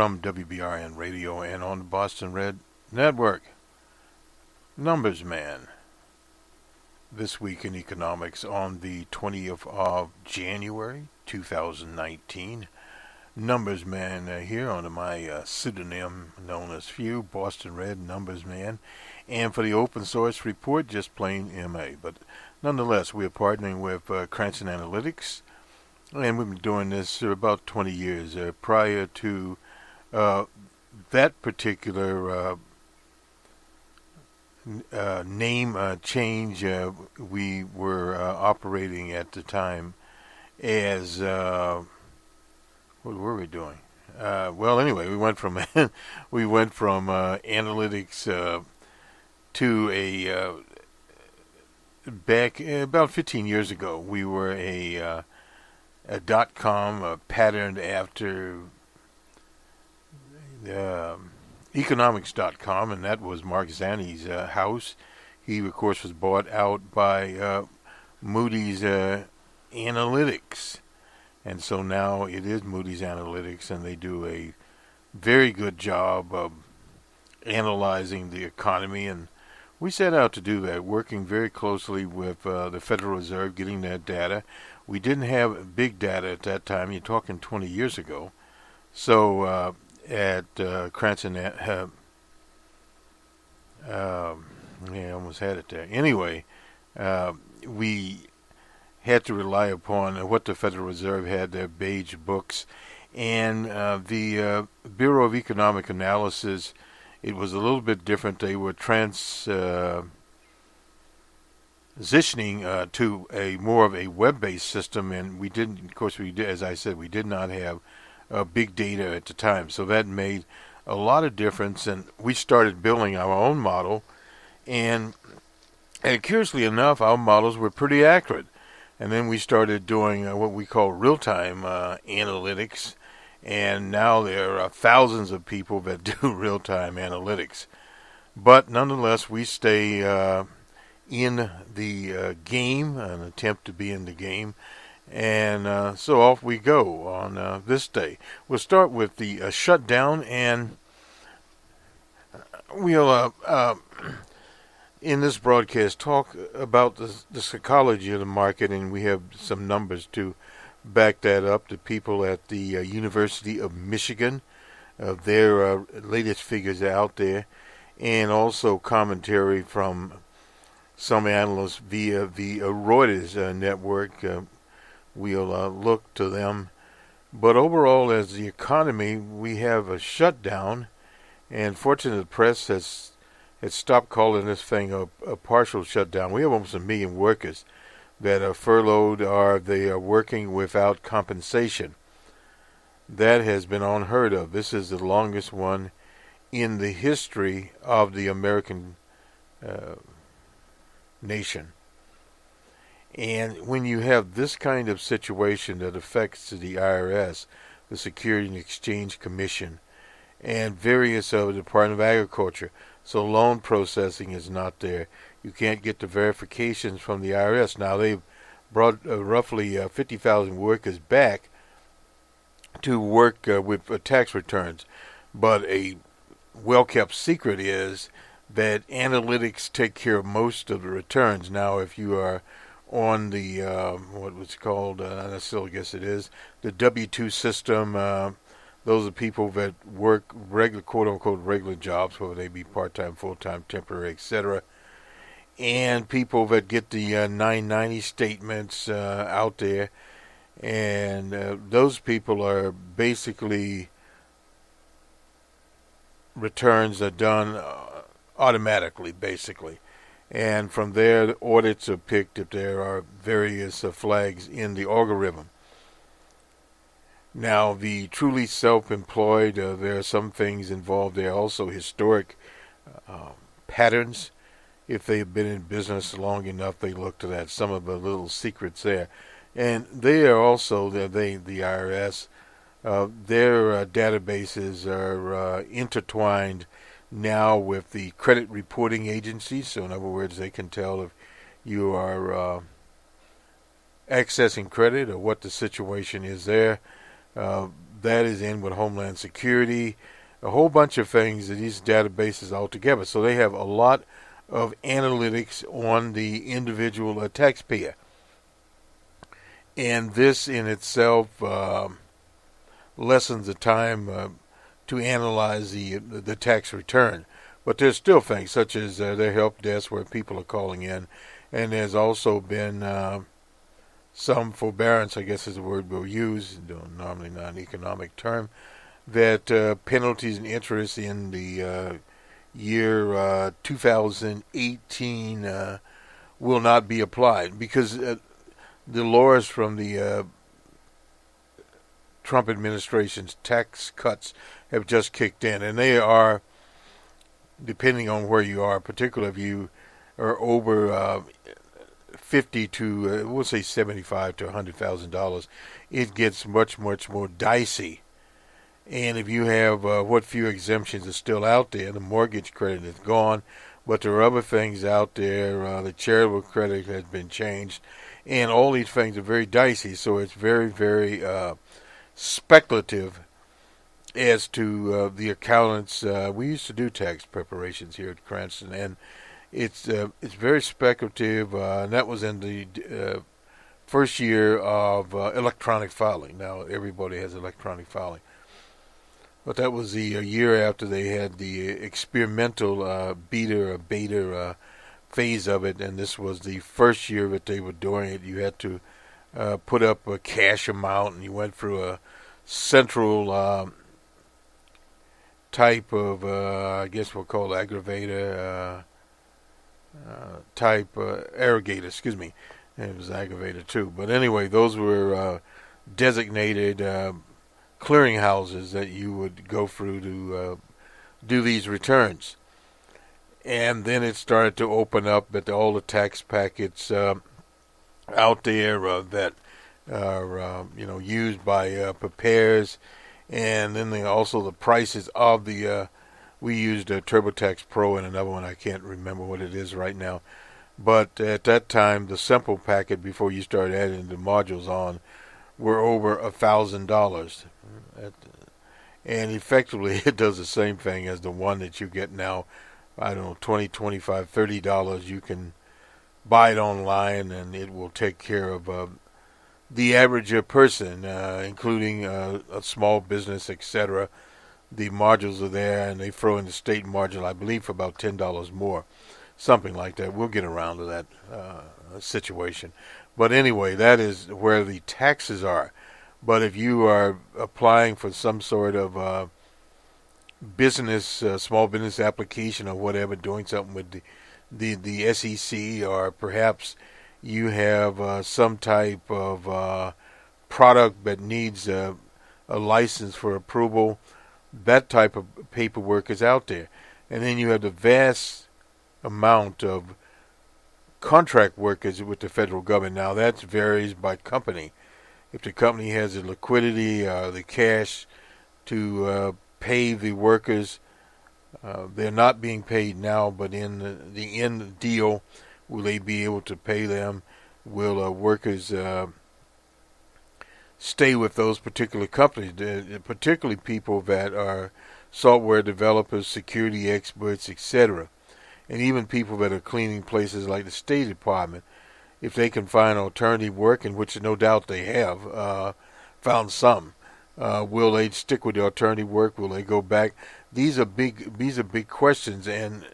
from WBRN Radio and on the Bostonred Network. Numbers Man. This week in economics on the 20th of January 2019. Numbers Man here under my pseudonym known as Few, Bostonred Numbers Man. And for the open source report, just plain MA. But nonetheless, we are partnering with Cranston Analytics. And we've been doing this for about 20 years. Prior to that particular name change, we were operating at the time as what were we doing? Well, anyway, we went from analytics to a back about 15 years ago. We were a .com patterned after economics.com, and that was Mark Zanni's house. He, of course, was bought out by Moody's Analytics, and so now it is Moody's Analytics, and they do a very good job of analyzing the economy, and we set out to do that, working very closely with the Federal Reserve, getting that data. We didn't have big data at that time. You're talking 20 years ago. So at Cranston, I almost had it there. Anyway, we had to rely upon what the Federal Reserve had, their beige books, and the Bureau of Economic Analysis. It was a little bit different. They were transitioning to a more of a web-based system, and we didn't. Of course, we did, as I said, we did not have big data at the time, so that made a lot of difference. And we started building our own model, and curiously enough, our models were pretty accurate. And then we started doing what we call real-time analytics. And now there are thousands of people that do real-time analytics. But nonetheless, we stay in the game, an attempt to be in the game. And so off we go on this day. We'll start with the shutdown, and we'll, in this broadcast, talk about the psychology of the market, and we have some numbers to back that up. The people at the University of Michigan, their latest figures out there, and also commentary from some analysts via the Reuters network. We'll look to them. But overall, as the economy, we have a shutdown, and fortunately the press has stopped calling this thing a partial shutdown. We have almost 1 million workers that are furloughed, or they are working without compensation. That has been unheard of. This is the longest one in the history of the American nation. And when you have this kind of situation that affects the IRS, the Security and Exchange Commission, and various of the Department of Agriculture, so loan processing is not there. You can't get the verifications from the IRS. Now, they've brought roughly 50,000 workers back to work with tax returns. But a well-kept secret is that analytics take care of most of the returns. Now, if you are on the, what was called, I still guess it is, the W-2 system, those are people that work regular, quote-unquote, regular jobs, whether they be part-time, full-time, temporary, etc., and people that get the 990 statements out there, and those people are basically returns are done automatically, basically. And from there, the audits are picked if there are various flags in the algorithm. Now, the truly self-employed, there are some things involved. There are also historic patterns. If they've been in business long enough, they look to that. Some of the little secrets there. And they are also, the IRS, their databases are intertwined now with the credit reporting agencies. So in other words, they can tell if you are accessing credit or what the situation is there. that is in with Homeland Security, a whole bunch of things, these databases all together. So they have a lot of analytics on the individual taxpayer. And this in itself lessens the time to analyze the tax return. But there's still things such as their help desk where people are calling in. And there's also been some forbearance, I guess is the word we'll use, normally not an economic term, that penalties and interest in the year 2018 will not be applied because the laws from the Trump administration's tax cuts have just kicked in, and they are, depending on where you are, particularly if you are over 50 to we'll say $75 to $100,000, it gets much more dicey. And if you have what few exemptions are still out there, the mortgage credit is gone, but there are other things out there. The charitable credit has been changed, and all these things are very dicey. So it's very speculative as to the accountants. We used to do tax preparations here at Cranston, and it's very speculative. And that was in the first year of electronic filing. Now everybody has electronic filing. But that was the year after they had the experimental beta phase of it, and this was the first year that they were doing it. You had to put up a cash amount, and you went through a central type of, I guess we'll call it aggravator type, arrogator, excuse me. It was aggravator too. But anyway, those were designated clearinghouses that you would go through to do these returns. And then it started to open up that all the tax packets out there that are used by preparers, and then also the prices of the we used TurboTax Pro and another one, I can't remember what it is right now, but at that time the simple packet before you started adding the modules on were over $1,000. And effectively it does the same thing as the one that you get now. I don't know, $20, $25, $30. You can buy it online, and it will take care of the average person, including a small business, etc. The modules are there, and they throw in the state module, I believe, for about $10 more, something like that. We'll get around to that situation. But anyway, that is where the taxes are. But if you are applying for some sort of business, small business application or whatever, doing something with the SEC, or perhaps you have some type of product that needs a license for approval, that type of paperwork is out there. And then you have the vast amount of contract workers with the federal government. Now that varies by company. If the company has the liquidity, the cash to pay the workers, they're not being paid now, but in the end deal, will they be able to pay them? Will workers stay with those particular companies, particularly people that are software developers, security experts, etc., and even people that are cleaning places like the State Department? If they can find alternative work, in which no doubt they have found some, will they stick with the alternative work? Will they go back? These are big questions, and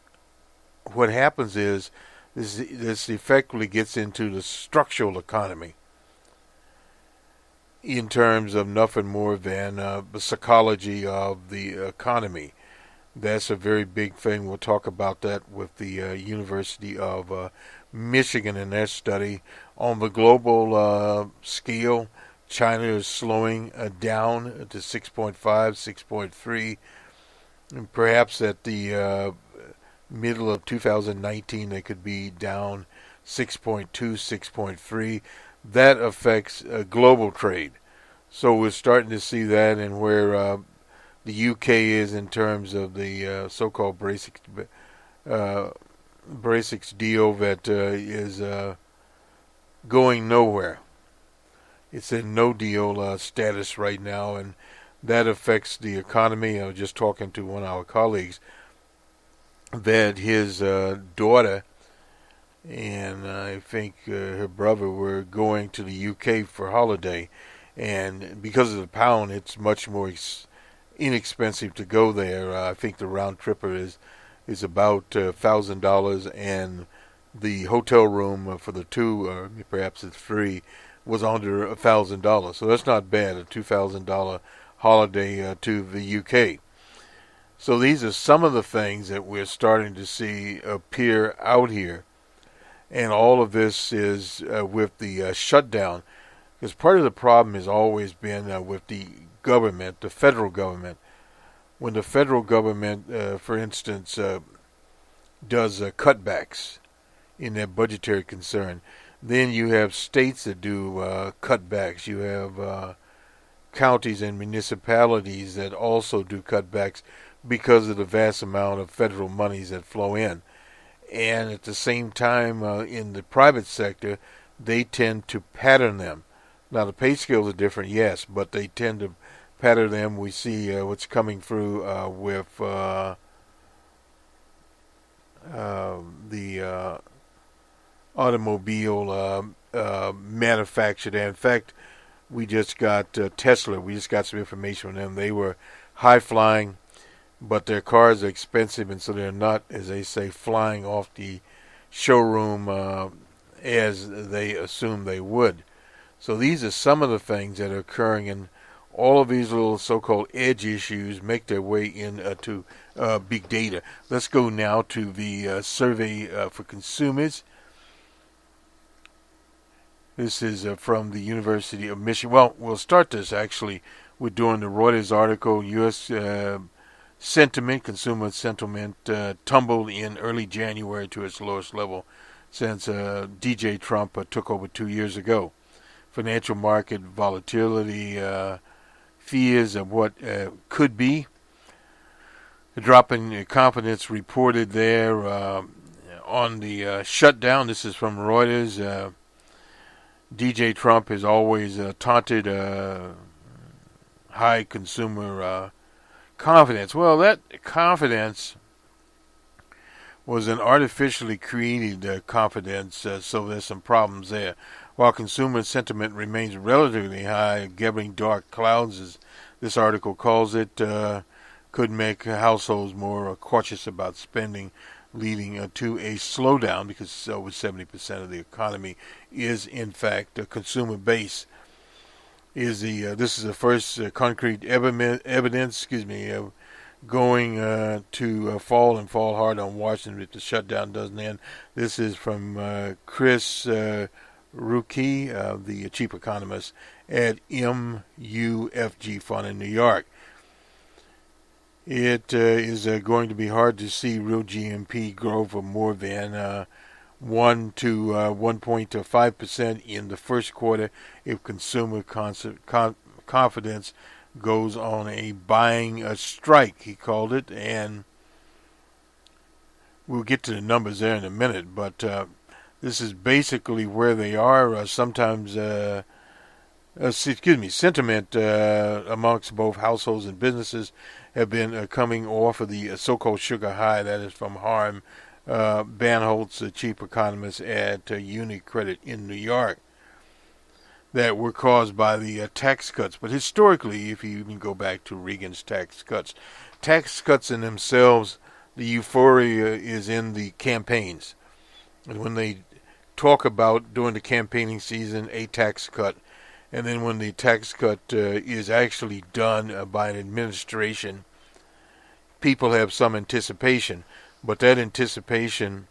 what happens is this effectively gets into the structural economy in terms of nothing more than the psychology of the economy. That's a very big thing. We'll talk about that with the University of Michigan in their study. On the global scale, China is slowing down to 6.5, 6.3, and perhaps at the middle of 2019 they could be down 6.2, 6.3. That affects global trade. So we're starting to see that, and where the UK is in terms of the so-called Brexit deal that is going nowhere. It's in no deal status right now, and that affects the economy. I was just talking to one of our colleagues that his daughter and I think her brother were going to the UK for holiday, and because of the pound, it's much more inexpensive to go there. I think the round tripper is about $1,000, and the hotel room for the two, or perhaps it's three, was under $1,000. So that's not bad. A $2,000 holiday to the UK. So these are some of the things that we're starting to see appear out here. And all of this is with the shutdown. Because part of the problem has always been with the government, the federal government. When the federal government, for instance, does cutbacks in their budgetary concern, then you have states that do cutbacks. You have counties and municipalities that also do cutbacks because of the vast amount of federal monies that flow in. And at the same time, in the private sector, they tend to pattern them. Now, the pay scales are different, yes, but they tend to pattern them. We see what's coming through with the automobile manufactured. In fact, we just got Tesla. We just got some information on them. They were high-flying, but their cars are expensive, and so they're not, as they say, flying off the showroom as they assume they would. So these are some of the things that are occurring, and all of these little so-called edge issues make their way into big data. Let's go now to the survey for consumers. This is from the University of Michigan. Well, we'll start this actually with doing the Reuters article, U.S. Consumer sentiment tumbled in early January to its lowest level since DJ Trump took over 2 years ago. Financial market volatility, fears of what could be. The drop in confidence reported there on the shutdown. This is from Reuters. DJ Trump has always taunted high consumer confidence. Well, that confidence was an artificially created confidence, so there's some problems there. While consumer sentiment remains relatively high, gathering dark clouds, as this article calls it, could make households more cautious about spending, leading to a slowdown, because over 70% of the economy is, in fact, a consumer base. This is the first concrete evidence, going to fall and fall hard on Washington if the shutdown doesn't end. This is from Chris Ruki, the chief economist at MUFG Fund in New York. It is going to be hard to see real GNP growth of more than 1 to 1.5% in the first quarter if consumer confidence goes on a buying strike, he called it, and we'll get to the numbers there in a minute, but this is basically where they are. Sometimes, sentiment amongst both households and businesses have been coming off of the so-called sugar high. That is from Harm Banholtz, the chief economist at UniCredit in New York, that were caused by the tax cuts. But historically, if you even go back to Reagan's tax cuts in themselves, the euphoria is in the campaigns. And when they talk about during the campaigning season a tax cut, and then when the tax cut is actually done by an administration, people have some anticipation, but that anticipation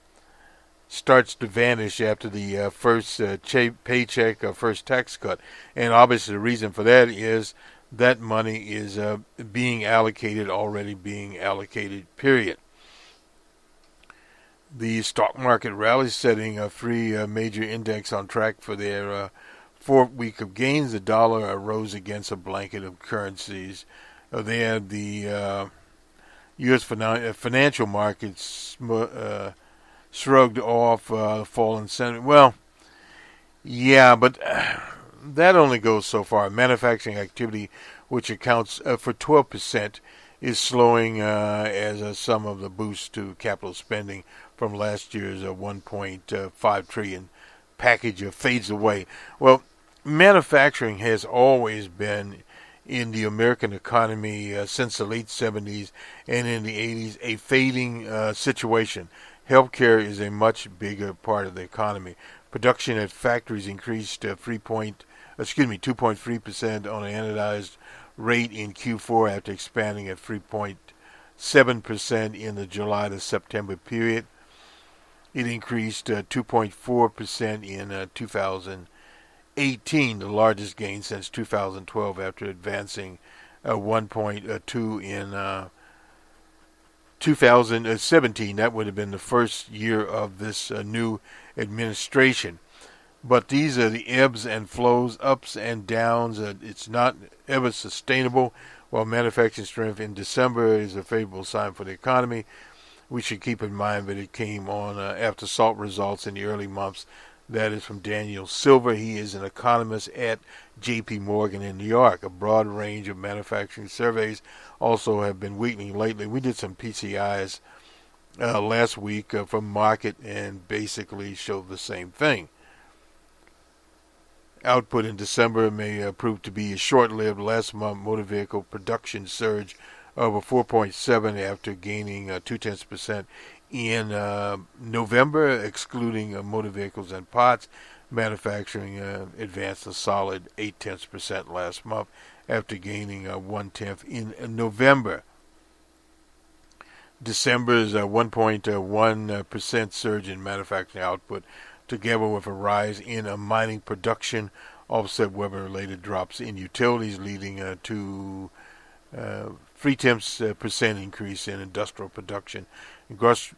starts to vanish after the first paycheck or first tax cut. And obviously the reason for that is that money is already being allocated, period. The stock market rally, setting three major index on track for their fourth week of gains. The dollar rose against a blanket of currencies. They had the U.S. financial markets shrugged off fallen sentiment. Well, yeah, but that only goes so far. Manufacturing activity, which accounts for 12%, is slowing as some of the boost to capital spending from last year's 1.5 trillion package fades away. Well, manufacturing has always been in the American economy since the late 70s and in the 80s a fading situation. Healthcare is a much bigger part of the economy. Production at factories increased 2.3% on an annualized rate in Q4 after expanding at 3.7% in the July to September period. It increased 2.4% in 2018, the largest gain since 2012 after advancing 1.2 in 2017. That would have been the first year of this new administration. But these are the ebbs and flows, ups and downs. It's not ever sustainable. While manufacturing strength in December is a favorable sign for the economy, we should keep in mind that it came on after SALT results in the early months. That is from Daniel Silver. He is an economist at J.P. Morgan in New York. A broad range of manufacturing surveys also have been weakening lately. We did some PCIs last week from market and basically showed the same thing. Output in December may prove to be short-lived. Last month, motor vehicle production surged over 4.7 after gaining 0.2% in November, excluding motor vehicles and parts. Manufacturing advanced a solid 0.8% last month after gaining 0.1 in November. December's 1.1% surge in manufacturing output, together with a rise in mining production, offset weather-related drops in utilities, leading to 0.3% increase in industrial production.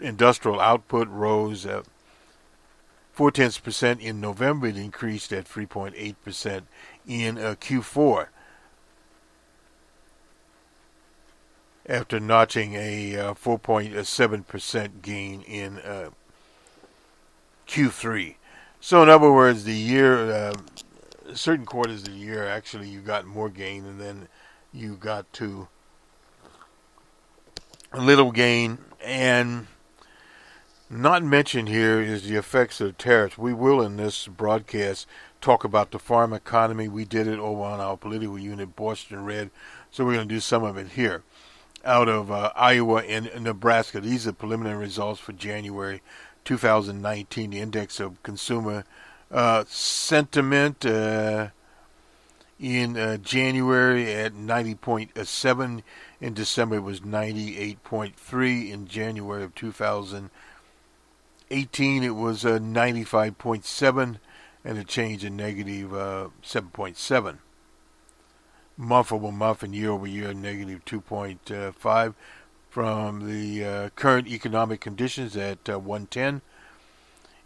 Industrial output rose 0.4% in November. It increased at 3.8% in Q4. After notching a 4.7% gain in Q3. So in other words, the year, certain quarters of the year, actually you got more gain, and then you got to a little gain. And not mentioned here is the effects of tariffs. We will in this broadcast talk about the farm economy. We did it over on our political unit, Bostonred, so we're going to do some of it here. Out of Iowa and Nebraska, these are preliminary results for January 2019. The index of consumer sentiment in January at 90.7. In December it was 98.3. In January of 2018 it was 95.7, and a change in negative 7.7. Month over month and year over year, negative 2.5. From the current economic conditions at 110.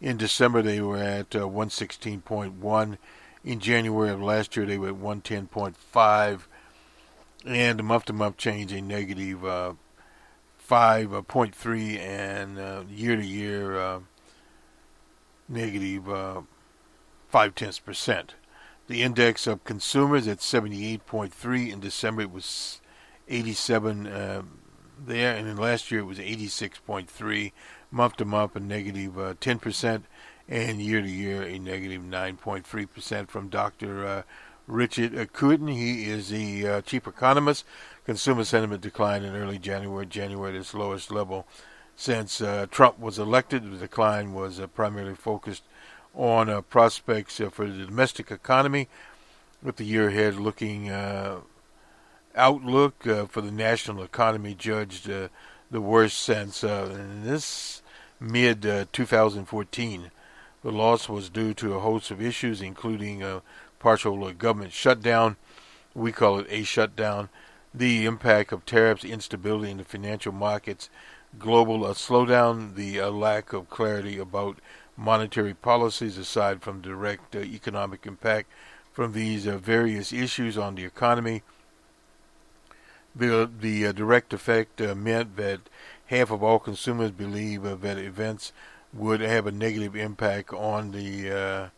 In December they were at 116.1. In January of last year they were at 110.5. And the month-to-month change a negative 5.3, and year-to-year negative 0.5%. The index of consumers at 78.3. In December it was 87 there, and in last year it was 86.3. Month-to-month a negative 10%, and year-to-year a negative 9.3%. From Dr. Richard Kooten. He is the chief economist. Consumer sentiment declined in early January. January at its lowest level since Trump was elected. The decline was primarily focused on prospects for the domestic economy, with the year ahead looking outlook for the national economy judged the worst since in this mid-2014. The loss was due to a host of issues, including partial government shutdown. We call it a shutdown. The impact of tariffs, instability in the financial markets, global slowdown, the lack of clarity about monetary policies aside from direct economic impact from these various issues on the economy. The direct effect meant that half of all consumers believe that events would have a negative impact on the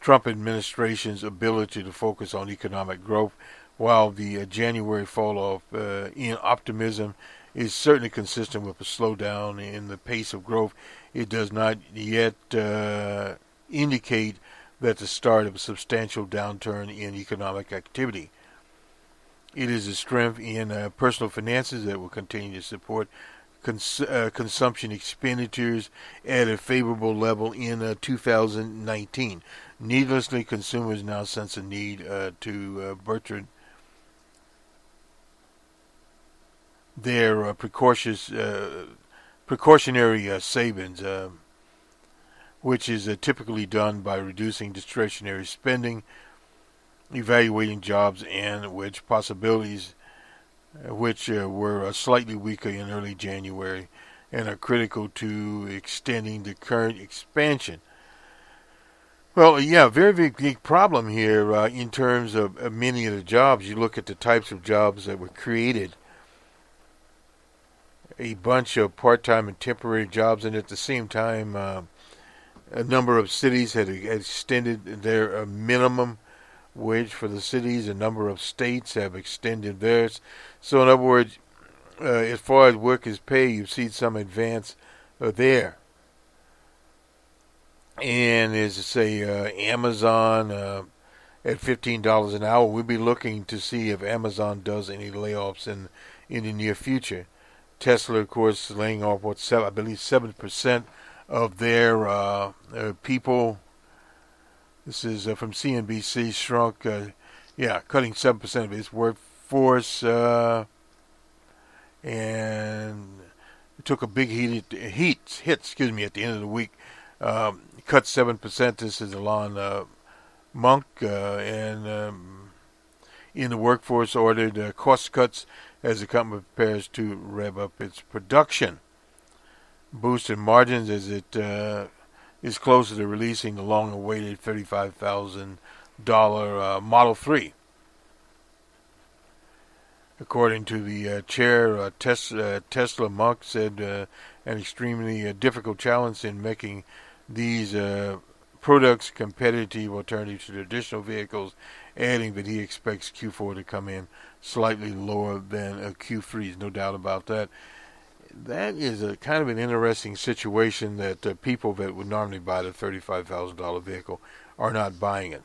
Trump administration's ability to focus on economic growth, while the January fall-off in optimism is certainly consistent with a slowdown in the pace of growth. It does not yet indicate that the start of a substantial downturn in economic activity. It is a strength in personal finances that will continue to support consumption expenditures at a favorable level in 2019. Needlessly, consumers now sense a need to buttress their precautionary savings, which is typically done by reducing discretionary spending, evaluating jobs and wage possibilities, which were slightly weaker in early January and are critical to extending the current expansion. Well, yeah, very, very big problem here in terms of many of the jobs. You look at the types of jobs that were created. A bunch of part-time and temporary jobs, and at the same time, a number of cities had extended their minimum wage for the cities. A number of states have extended theirs. So in other words, as far as workers' pay, you've seen some advance there. And as I say, Amazon at $15 an hour, we'll be looking to see if Amazon does any layoffs in the near future. Tesla, of course, laying off I believe 7% of their people. This is from CNBC. Shrunk, cutting 7% of its workforce, and it took a big hit. At the end of the week. Cut 7%. This is Elon Musk, and in the workforce ordered cost cuts as the company prepares to rev up its production. Boosted margins as it is closer to releasing the long-awaited $35,000 Model 3. According to the chair, Tesla, Musk said an extremely difficult challenge in making these products competitive alternatives to traditional vehicles, adding that he expects Q4 to come in slightly lower than Q3. There's no doubt about that. That is a kind of an interesting situation that people that would normally buy the $35,000 vehicle are not buying it.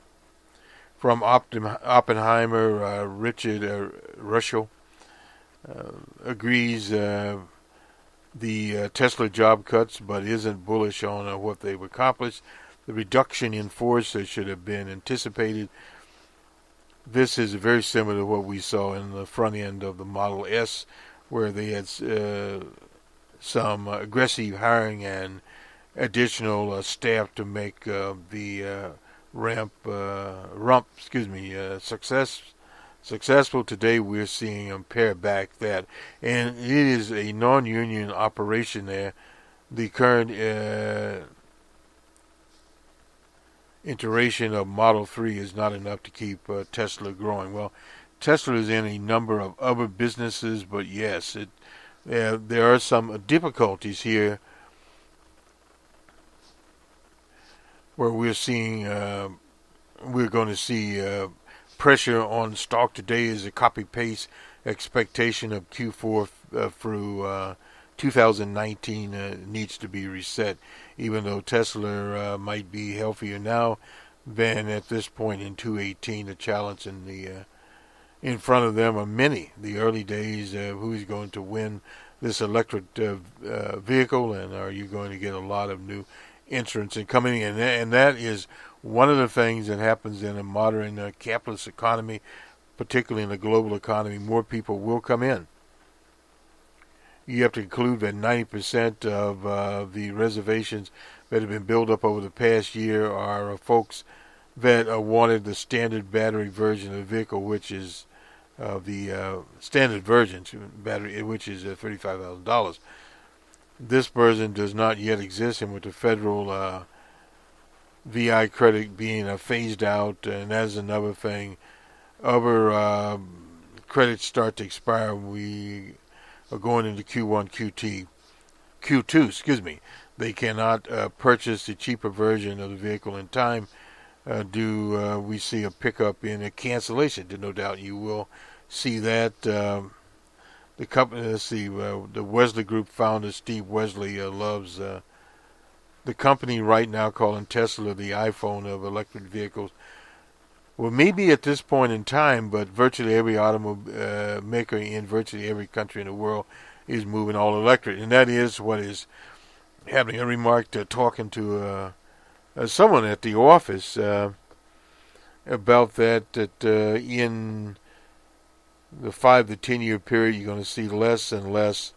From Oppenheimer, Richard Russell agrees the Tesla job cuts, but isn't bullish on what they've accomplished. The reduction in force that should have been anticipated. This is very similar to what we saw in the front end of the Model S, where they had some aggressive hiring and additional staff to make the rump successful. Today we're seeing them pare back that, and it is a non-union operation there. The current iteration of Model 3 is not enough to keep Tesla growing. Well, Tesla is in a number of other businesses, but yes, there are some difficulties here where we're going to see pressure on stock today as a copy-paste expectation of Q4 through 2019 needs to be reset, even though Tesla might be healthier now than at this point in 2018. The challenge in front of them are many. The early days, who's going to win this electric vehicle, and are you going to get a lot of new entrants coming in? And that is one of the things that happens in a modern capitalist economy, particularly in the global economy. More people will come in. You have to conclude that 90% of the reservations that have been built up over the past year are folks that wanted the standard battery version of the vehicle, which is the standard version battery, which is $35,000. This version does not yet exist, and with the federal VI credit being phased out, and that's another thing. Other credits start to expire. We are going into Q2. They cannot purchase the cheaper version of the vehicle in time do we see a pickup in a cancellation. No doubt you will see that. The company, the Wesley Group founder Steve Wesley loves the company right now, calling Tesla the iPhone of electric vehicles. Well, maybe at this point in time, but virtually every automobile maker in virtually every country in the world is moving all electric, and that is what is happening. I remarked talking to someone at the office about that in the 5 to 10 year period, you're going to see less and less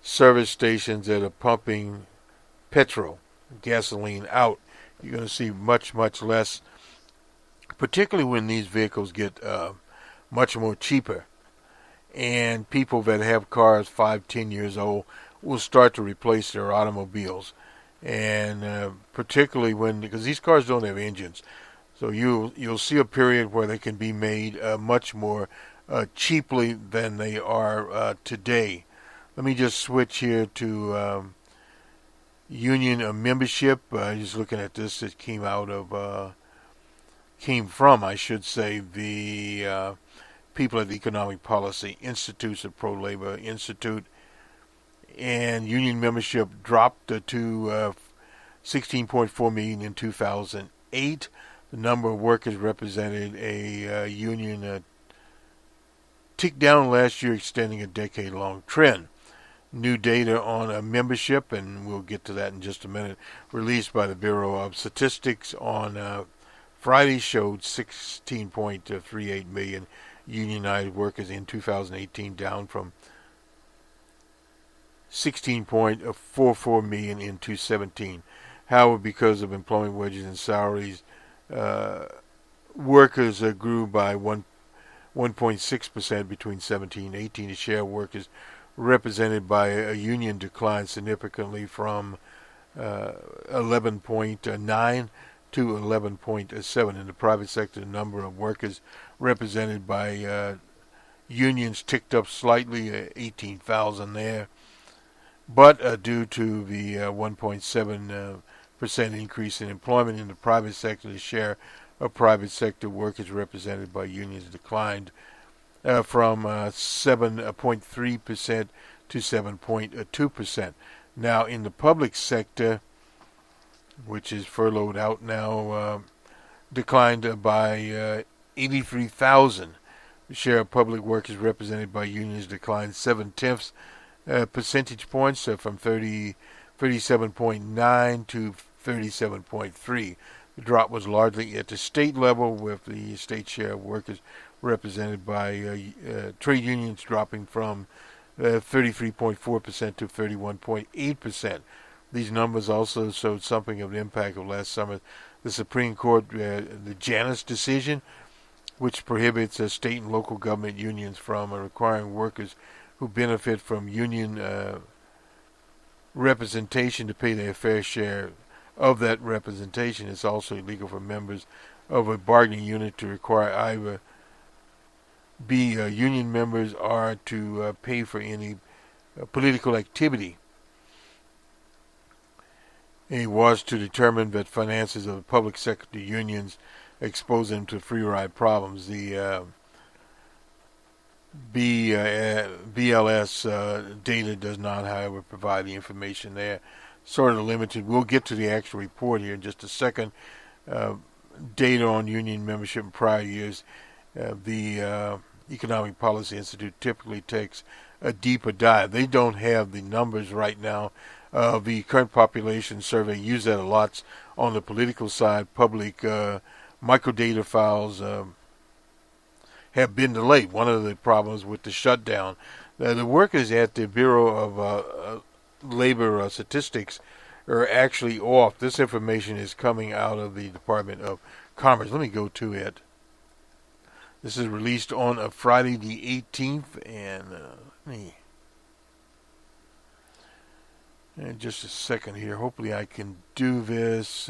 service stations that are pumping petrol, gasoline out. You're going to see much, much less, particularly when these vehicles get much more cheaper. And people that have cars 5, 10 years old will start to replace their automobiles. And particularly because these cars don't have engines. So you'll see a period where they can be made much more cheaply than they are today. Let me just switch here to union membership. Just looking at this, it came from, I should say, the people at the Economic Policy Institute, the Pro-Labor Institute, and union membership dropped to 16.4 million in 2008. The number of workers represented a union ticked down last year, extending a decade-long trend. New data on membership, and we'll get to that in just a minute, released by the Bureau of Statistics on Friday, showed 16.38 million unionized workers in 2018, down from 16.44 million in 2017. However, because of employment wages and salaries, workers grew by 1.6% between 17 and 18. The share of workers represented by a union declined significantly from 11.9 to 11.7. In the private sector, the number of workers represented by unions ticked up slightly, 18,000 there. But due to the 1.7% increase in employment in the private sector, the share of private sector workers represented by unions declined from 7.3% to 7.2%. Now, in the public sector, which is furloughed out now, declined by 83,000. The share of public workers represented by unions declined 0.7 percentage points, from 37.9 to 37.3. The drop was largely at the state level, with the state share of workers represented by trade unions dropping from 33.4% to 31.8%. These numbers also showed something of the impact of last summer. The Supreme Court, the Janus decision, which prohibits state and local government unions from requiring workers who benefit from union representation to pay their fair share of that representation. It's also illegal for members of a bargaining unit to require either be union members or to pay for any political activity. It was to determine that finances of the public sector unions expose them to free ride problems. The BLS data does not, however, provide the information there. Sort of limited. We'll get to the actual report here in just a second. Data on union membership in prior years. The Economic Policy Institute typically takes a deeper dive. They don't have the numbers right now. The current population survey used that a lot on the political side. Public microdata files have been delayed. One of the problems with the shutdown, the workers at the Bureau of Labor Statistics are actually off. This information is coming out of the Department of Commerce. Let me go to it. This is released on Friday the 18th, and in just a second here. Hopefully I can do this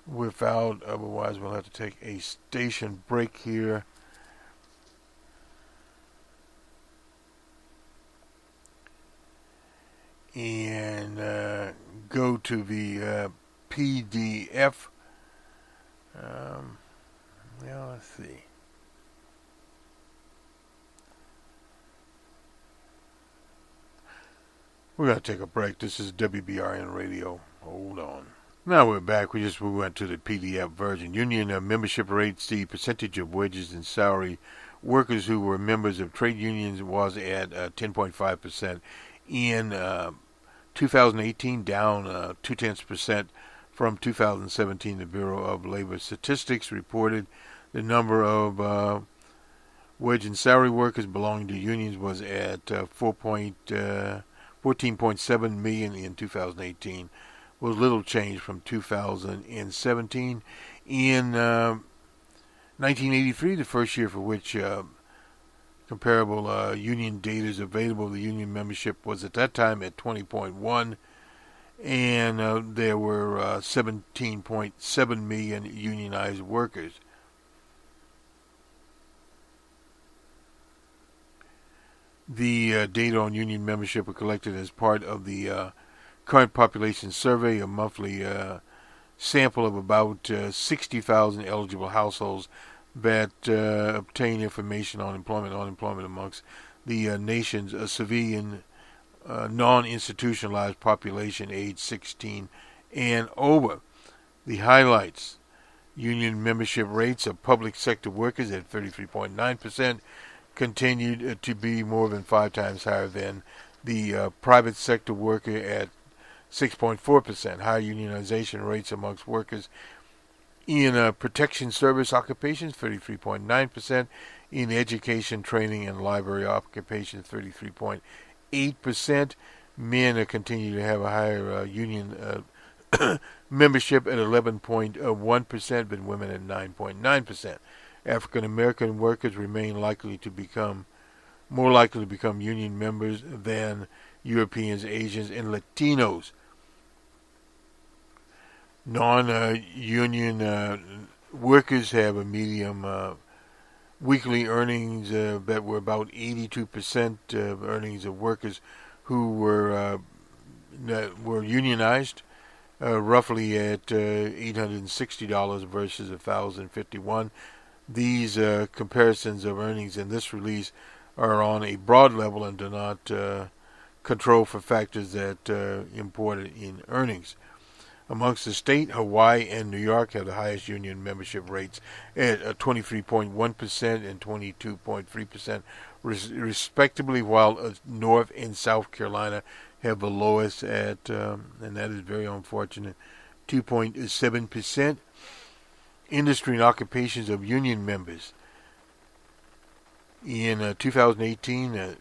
without, otherwise we'll have to take a station break here. And go to the PDF Um, let's see. We're going to take a break. This is WBRN Radio. Hold on. Now we're back. We went to the PDF version. Union membership rates, the percentage of wages and salary workers who were members of trade unions was at 10.5% in 2018, down 0.2% from 2017. The Bureau of Labor Statistics reported the number of wage and salary workers belonging to unions was at 14.7 million in 2018, was little change from 2017. In 1983, the first year for which comparable union data is available, the union membership was at that time at 20.1, and there were 17.7 million unionized workers. The data on union membership were collected as part of the current population survey, a monthly sample of about 60,000 eligible households that obtain information on employment and unemployment amongst the nation's civilian non-institutionalized population age 16 and over. The highlights: union membership rates of public sector workers at 33.9%, continued to be more than 5 times higher than the private sector worker at 6.4%. High unionization rates amongst workers in protection service occupations, 33.9%. In education, training, and library occupations, 33.8%. Men continue to have a higher union membership at 11.1%, but women at 9.9%. African American workers remain more likely to become union members than Europeans, Asians, and Latinos. Non-union workers have a medium weekly earnings that were about 82% of earnings of workers who were unionized, roughly at $860 versus $1,051. These comparisons of earnings in this release are on a broad level and do not control for factors that imported in earnings. Amongst the state, Hawaii and New York have the highest union membership rates at 23.1% and 22.3% respectively, while North and South Carolina have the lowest at, and that is very unfortunate, 2.7%. Industry and occupations of union members. In 2018,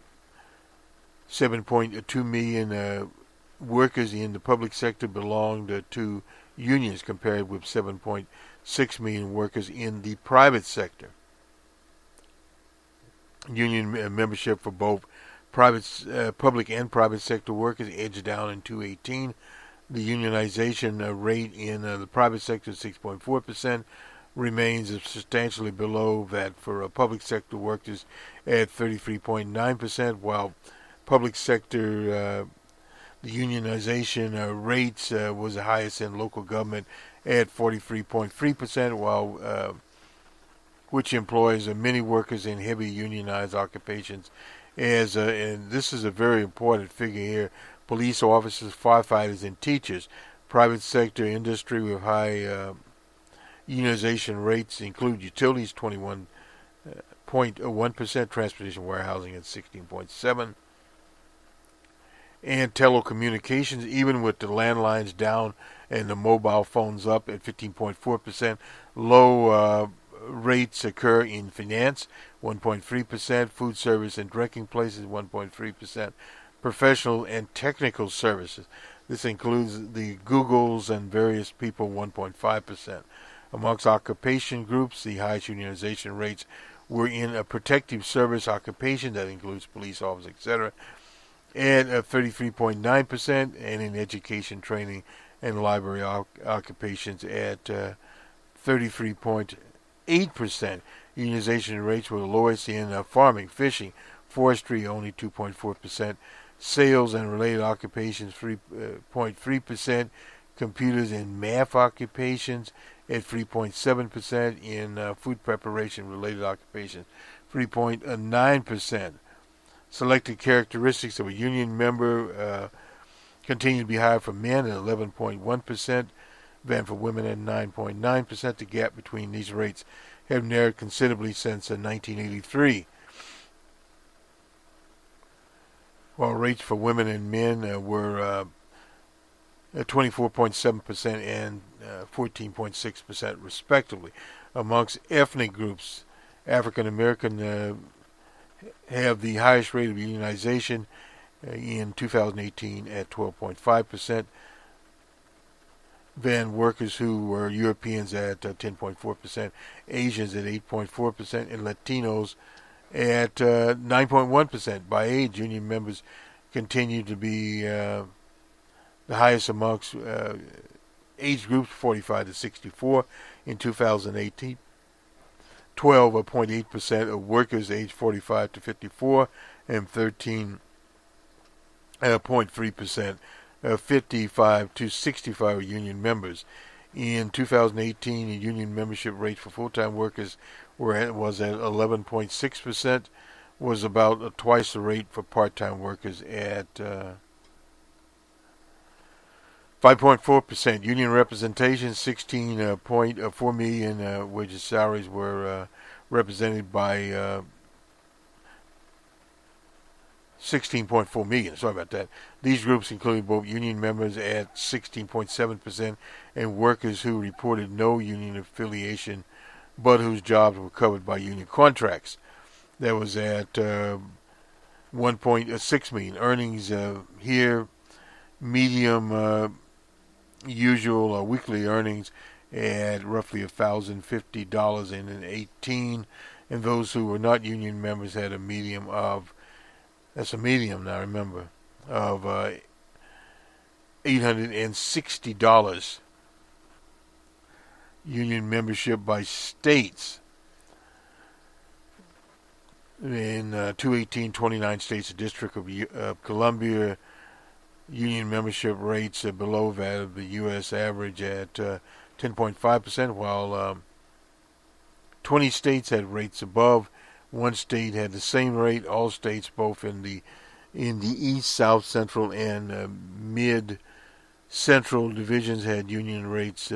7.2 million workers in the public sector belonged to unions, compared with 7.6 million workers in the private sector. Union membership for both public and private sector workers edged down in 2018. The unionization rate in the private sector, 6.4%, remains substantially below that for public sector workers at 33.9%, while public sector the unionization rates was the highest in local government at 43.3%, while which employs many workers in heavy unionized occupations. And this is a very important figure here: police officers, firefighters, and teachers. Private sector industry with high unionization rates include utilities, 21.1%, transportation, warehousing at 16.7%, and telecommunications, even with the landlines down and the mobile phones up, at 15.4%. Low rates occur in finance, 1.3%, food service and drinking places, 1.3%, professional and technical services. This includes the Googles and various people, 1.5%. Amongst occupation groups, the highest unionization rates were in a protective service occupation, that includes police officers, etc., at 33.9%, and in education, training, and library occupations at 33.8%. Unionization rates were the lowest in farming, fishing, forestry, only 2.4%. Sales and related occupations, 3.3%. Computers and math occupations at 3.7%. In food preparation related occupations, 3.9%. Selected characteristics of a union member continue to be higher for men at 11.1% than for women at 9.9%. The gap between these rates have narrowed considerably since 1983. While rates for women and men were 24.7% and 14.6% respectively. Amongst ethnic groups, African American have the highest rate of unionization in 2018 at 12.5%, then workers who were Europeans at 10.4%, Asians at 8.4%, and Latinos at 9.1%. By age, union members continue to be the highest amongst age groups 45 to 64 in 2018. 12.8% of workers aged 45 to 54, and 13.3% 55 to 65 union members. In 2018, the union membership rate for full-time workers was at 11.6%, was about twice the rate for part-time workers at 5.4%. Union representation, 16.4 million wages salaries were represented by 16.4 million. Sorry about that. These groups included both union members at 16.7% and workers who reported no union affiliation but whose jobs were covered by union contracts. That was at 1.6 million. Earnings here, medium usual weekly earnings at roughly $1,050 in 18, and those who were not union members had a medium of, that's a medium now, remember, of $860. Union membership by states. In 2018, 29 states, the District of Columbia, union membership rates are below that of the U.S. average at 10.5%, while 20 states had rates above. One state had the same rate. All states, both in the East, South, Central, and Mid-Central divisions, had union rates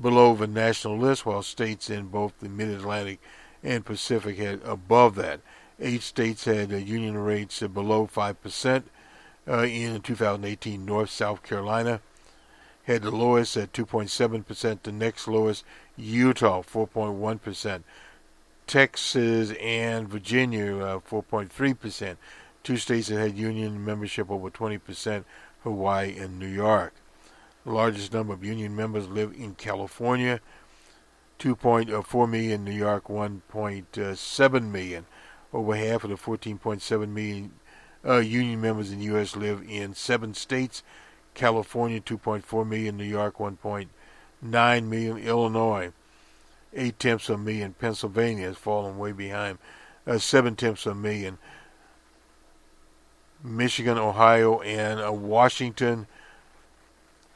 below the national list, while states in both the Mid-Atlantic and Pacific had above that. 8 states had union rates below 5%. In 2018, South Carolina had the lowest at 2.7%. The next lowest, Utah, 4.1%. Texas and Virginia, 4.3%. 2 states that had union membership over 20%, Hawaii and New York. The largest number of union members live in California, 2.4 million. New York, 1.7 million. Over half of the 14.7 million union members in the U.S. live in 7 states. California, 2.4 million. New York, 1.9 million. Illinois, 0.8 of a million. Pennsylvania has fallen way behind, 0.7 of a million. Michigan, Ohio, and Washington,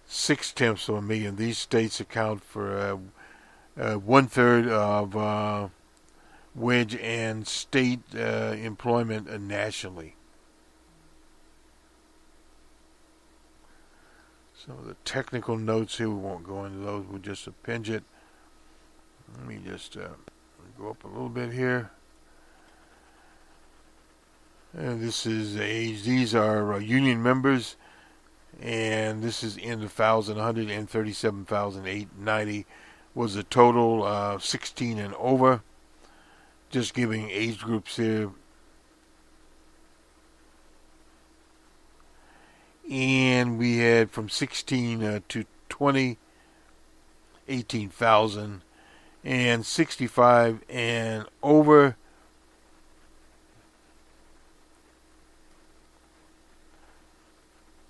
0.6 of a million. These states account for 1/3 of wage and state employment nationally. Some of the technical notes here, we won't go into those, we'll just append it. Let me just go up a little bit here. And this is age. These are union members, and this is in the 137,890 was the total, 16 and over. Just giving age groups here. And we had from 16 to 20, 18,000, and 65 and over,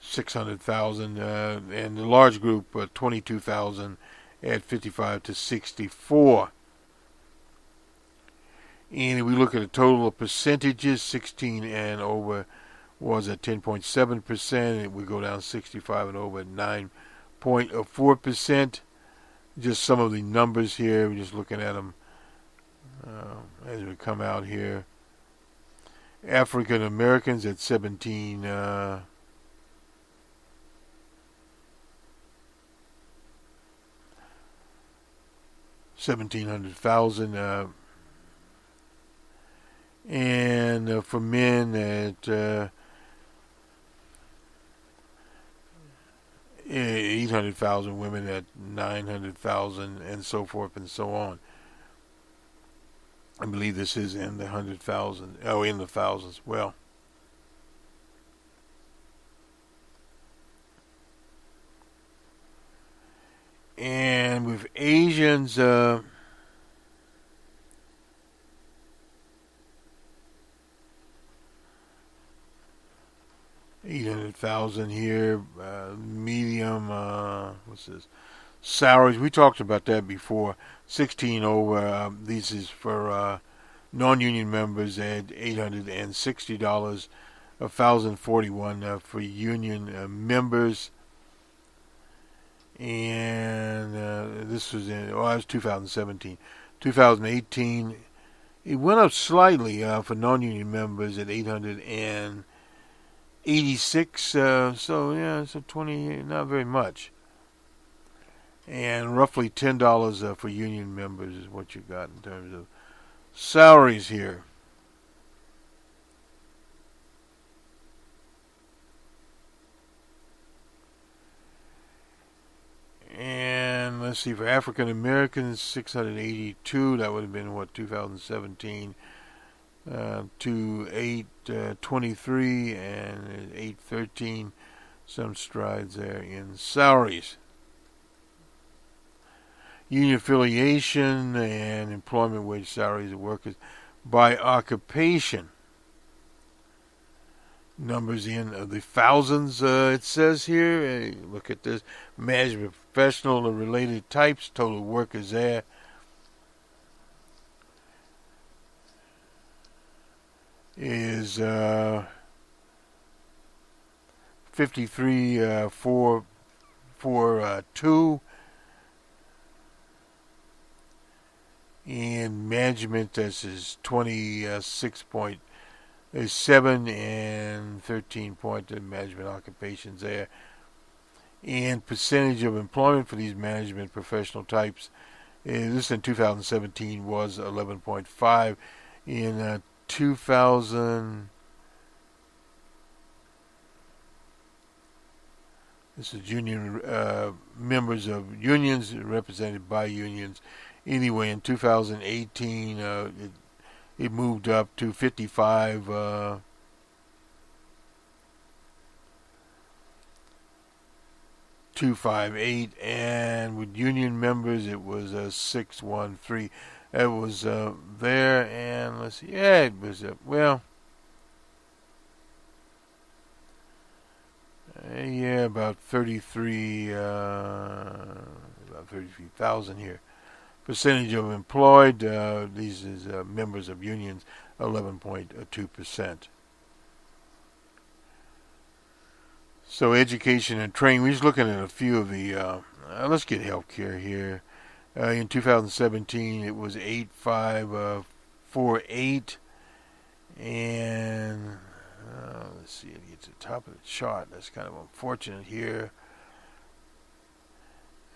600,000, and the large group, 22,000 at 55 to 64. And if we look at the total of percentages, 16 and over was at 10.7%. We go down 65 and over at 9.4%. Just some of the numbers here. We're just looking at them as we come out here. African Americans at 1,700,000, and for men at 800,000, women at 900,000, and so forth and so on. I believe this is in the 100,000. Oh, in the thousands. Well, and with Asians, 800,000 here. Medium. What's this? Salaries. We talked about that before. 16 over. This is for non-union members at $860. 1,041 for union members. And this was in. Oh, that was 2017. 2018. It went up slightly for non-union members at 886. So yeah, so 20. Not very much. And roughly $10 for union members is what you got in terms of salaries here. And let's see, for African Americans, 682. That would have been what, 2017 to 823 and 813. Some strides there in salaries. Union affiliation and employment wage salaries of workers by occupation. Numbers in the thousands, it says here. Look at this. Management professional and related types, total workers there. Is 53,442. In management, this is 26.7 and 13 point management occupations there. And percentage of employment for these management professional types, this in 2017 was 11.5. In 2000, this is union members of unions represented by unions. Anyway, in 2018, it moved up to 55. 258, and with union members it was 613. That was there, and let's see, yeah, it was about 33,000 here. Percentage of employed, these is members of unions, 11.2%. So education and training, we're just looking at a few of the, let's get healthcare here. In 2017, it was 8,548, and let's see, it gets to the top of the chart. That's kind of unfortunate here.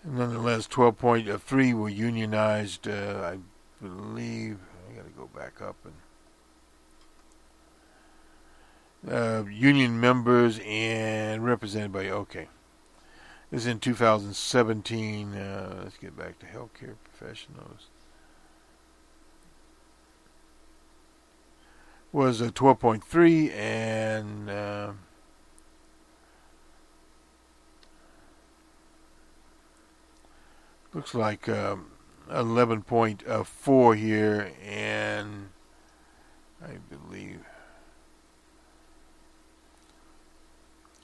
Nonetheless, 12.3 were unionized, I believe. I got to go back up and union members and represented by, okay. This is in 2017. Let's get back to healthcare professionals. Was 12.3 and looks like 11.4 here, and I believe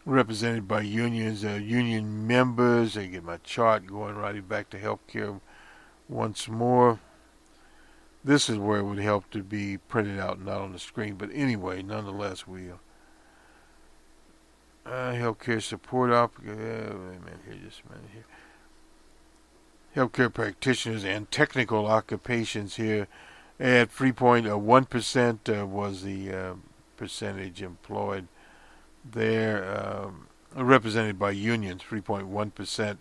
represented by unions, union members. I get my chart going right back to healthcare once more. This is where it would help to be printed out, not on the screen. But anyway, nonetheless, we'll healthcare support wait a minute here, just a minute here. healthcare practitioners and technical occupations here at 3.1% was the percentage employed there, represented by unions, 3.1%.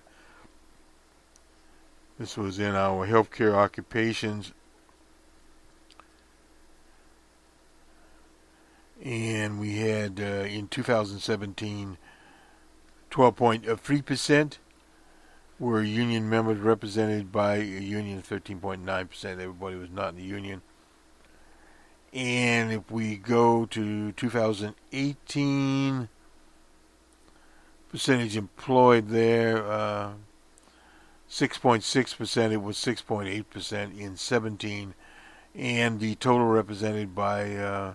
This was in our healthcare occupations. And we had, in 2017, 12.3% were union members, represented by a union, 13.9%. Everybody was not in the union. And if we go to 2018, percentage employed there, 6.6%. It was 6.8% in 17. And the total represented by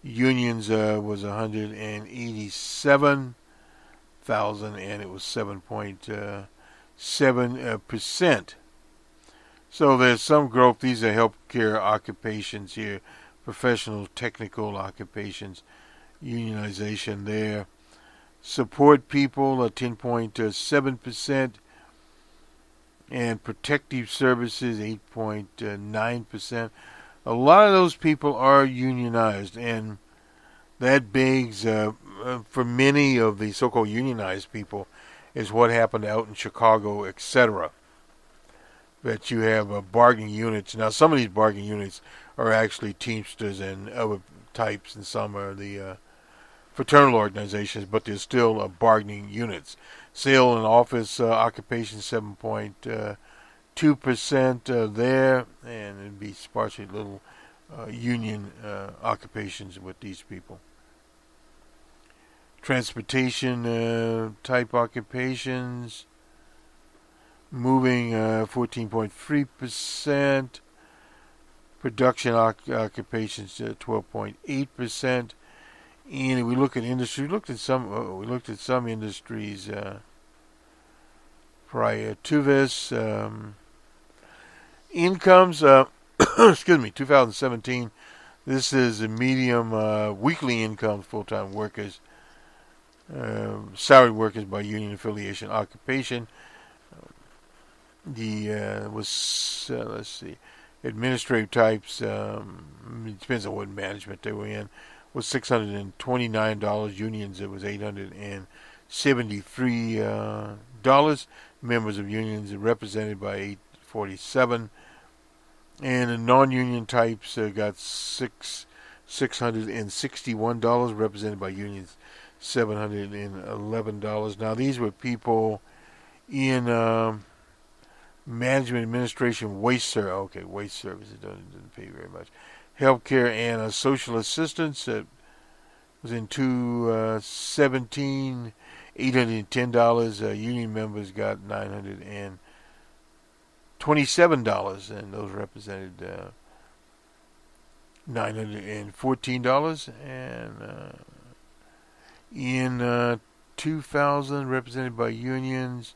unions was 187,000, and it was 7.7%. So there's some growth. These are healthcare occupations here, professional, technical occupations, unionization there. Support people, 10.7%, and protective services, 8.9%. A lot of those people are unionized, and that begs, for many of the so-called unionized people, is what happened out in Chicago, etc. That you have bargaining units. Now, some of these bargaining units are actually Teamsters and other types, and some are the fraternal organizations, but they're still bargaining units. Sale and office occupation, 7.2% there, and it'd be sparsely little union occupations with these people. Transportation type occupations, moving, 14.3%. Production occupations, 12.8%. And if we look at industry, we looked at some industries prior to this. Incomes, excuse me, 2017. This is a medium weekly income full-time workers, salaried workers by union affiliation occupation. The was let's see, administrative types. It depends on what management they were in. Was $629. Unions, it was $873. Members of unions are represented by 847. And the non-union types got $661, represented by unions, $711. Now, these were people in management, administration, waste services doesn't pay very much. Healthcare and social assistance, that was in 2017, $810. Union members got $927, and those represented $914. And in 2000, represented by unions,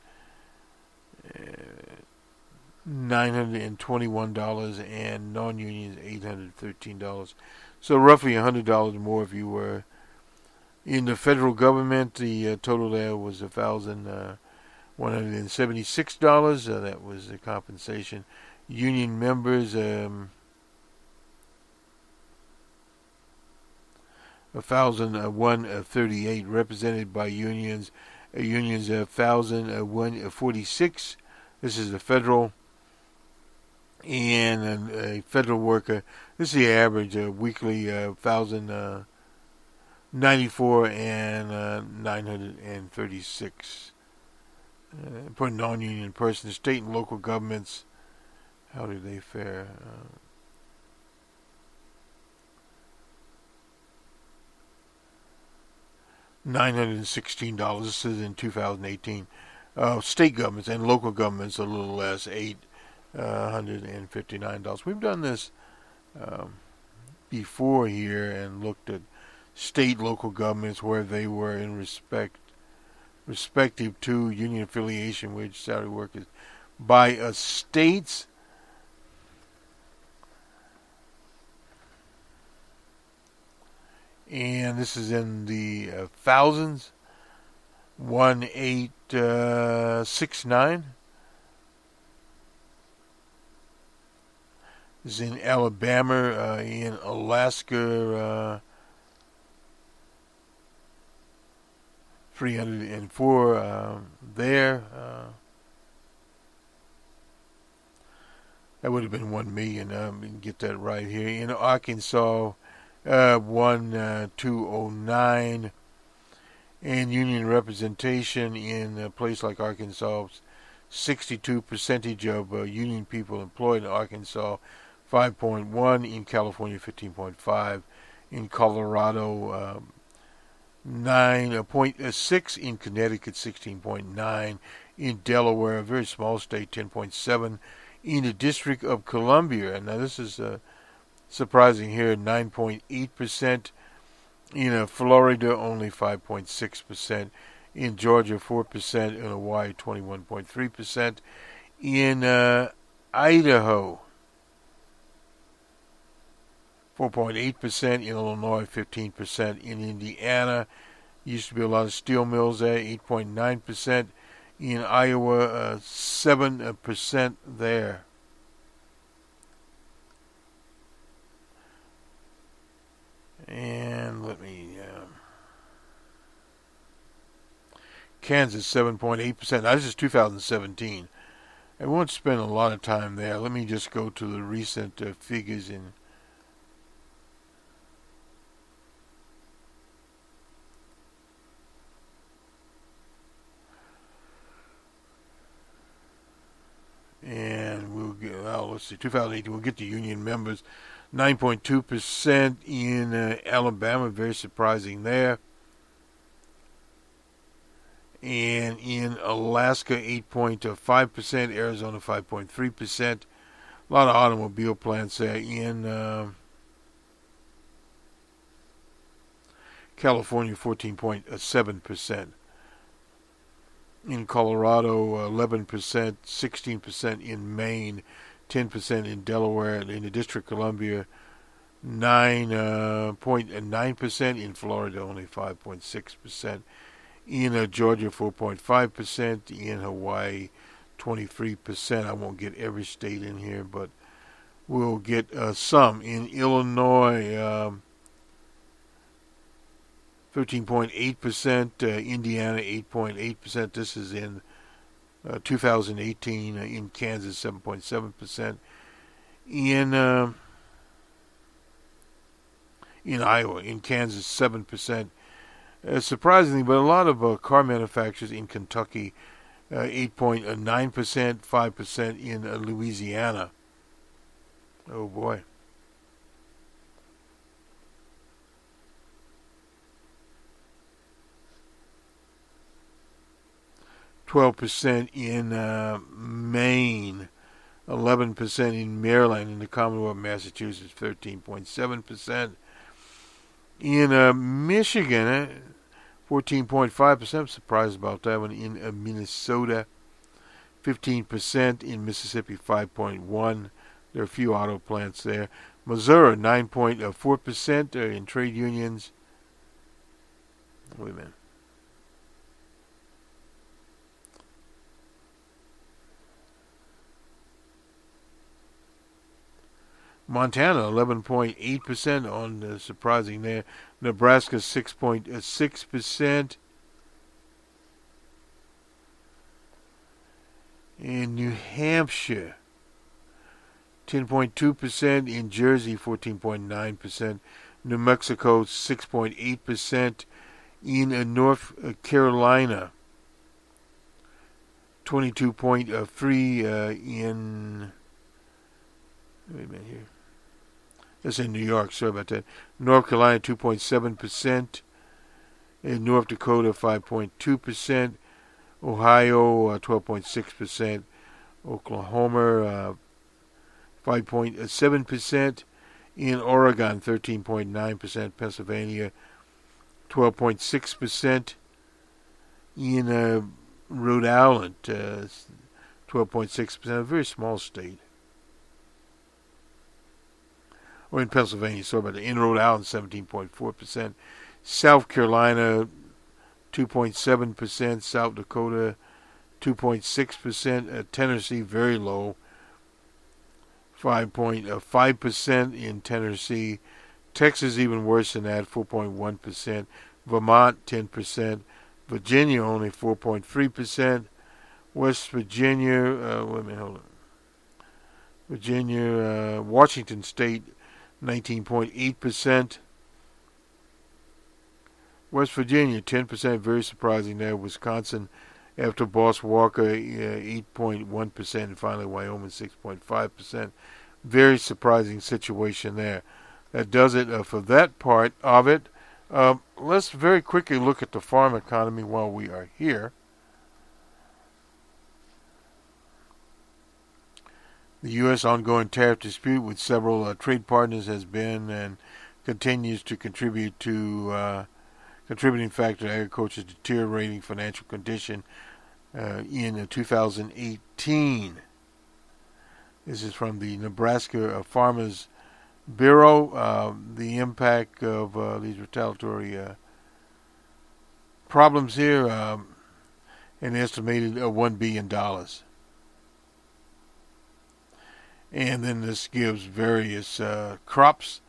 $921, and non-unions $813. So roughly $100 more if you were in the federal government. The total there was $1,176. That was the compensation. Union members, $1,138, represented by unions. Unions, $1,146. This is the federal. And a federal worker, this is the average weekly, $1,094 and 936. For a non-union person, state and local governments, how do they fare? $916. This is in 2018. State governments and local governments a little less, $859. We've done this before here and looked at state, local governments, where they were in respective to union affiliation, wage, salary workers by states. And this is in the thousands. 1869. This is in Alabama, in Alaska, 304 there. That would have been 1 million. We can get that right here. In Arkansas, 1209. And union representation in a place like Arkansas, 62% of union people employed in Arkansas, 5.1. In California, 15.5. In Colorado, 9.6. In Connecticut, 16.9. In Delaware, a very small state, 10.7. In the District of Columbia, and now this is surprising here, 9.8%. In Florida, only 5.6%. In Georgia, 4%. In Hawaii, 21.3%. In Idaho, 4.8%. In Illinois, 15%. In Indiana, used to be a lot of steel mills there, 8.9%. In Iowa, 7% there. And let me... Kansas, 7.8%. Now, this is 2017. I won't spend a lot of time there. Let me just go to the recent figures in... And we'll get, let's see, 2018, we'll get the union members. 9.2% in Alabama, very surprising there. And in Alaska, 8.5%, Arizona, 5.3%. A lot of automobile plants there. In California, 14.7%. In Colorado, 11%, 16% in Maine, 10% in Delaware, and in the District of Columbia, 9.9%. In Florida, only 5.6%. In Georgia, 4.5%. In Hawaii, 23%. I won't get every state in here, but we'll get some. In Illinois, 13.8%, Indiana 8.8%. This is in 2018. In Kansas, 7.7%. In Iowa, in Kansas, 7%. Surprisingly, but a lot of car manufacturers in Kentucky, 8.9%, 5% in Louisiana. Oh boy. 12% in Maine, 11% in Maryland, in the Commonwealth of Massachusetts, 13.7%. In Michigan, 14.5%. I'm surprised about that one. In Minnesota, 15%. In Mississippi, 5.1%. There are a few auto plants there. Missouri, 9.4% in trade unions. Wait a minute. Montana, 11.8% on surprising there. Nebraska, 6.6%. In New Hampshire, 10.2%. In Jersey, 14.9%. New Mexico, 6.8%. In North Carolina, 22.3%. In... Wait a minute here. That's in New York, sorry about that. North Carolina, 2.7%. In North Dakota, 5.2%. Ohio, 12.6%. Oklahoma, 5.7%. In Oregon, 13.9%. Pennsylvania, 12.6%. In Rhode Island, 12.6%. A very small state. Or in Pennsylvania, sorry about that. In Rhode Island, 17.4%. South Carolina, 2.7%. South Dakota, 2.6%. Tennessee, very low, 5.5% in Tennessee. Texas even worse than that, 4.1%. Vermont 10%. Virginia only 4.3%. West Virginia, wait a minute, hold on. Virginia, Washington State 19.8%. West Virginia 10%, very surprising there. Wisconsin, after Boss Walker, 8.1%, and finally Wyoming 6.5%. Very surprising situation there. That does it for that part of it. Let's very quickly look at the farm economy while we are here. The U.S. ongoing tariff dispute with several trade partners has been and continues to contribute to contributing factor to agriculture's deteriorating financial condition in 2018. This is from the Nebraska Farmers Bureau. The impact of these retaliatory problems here, an estimated $1 billion. And then this gives various crops.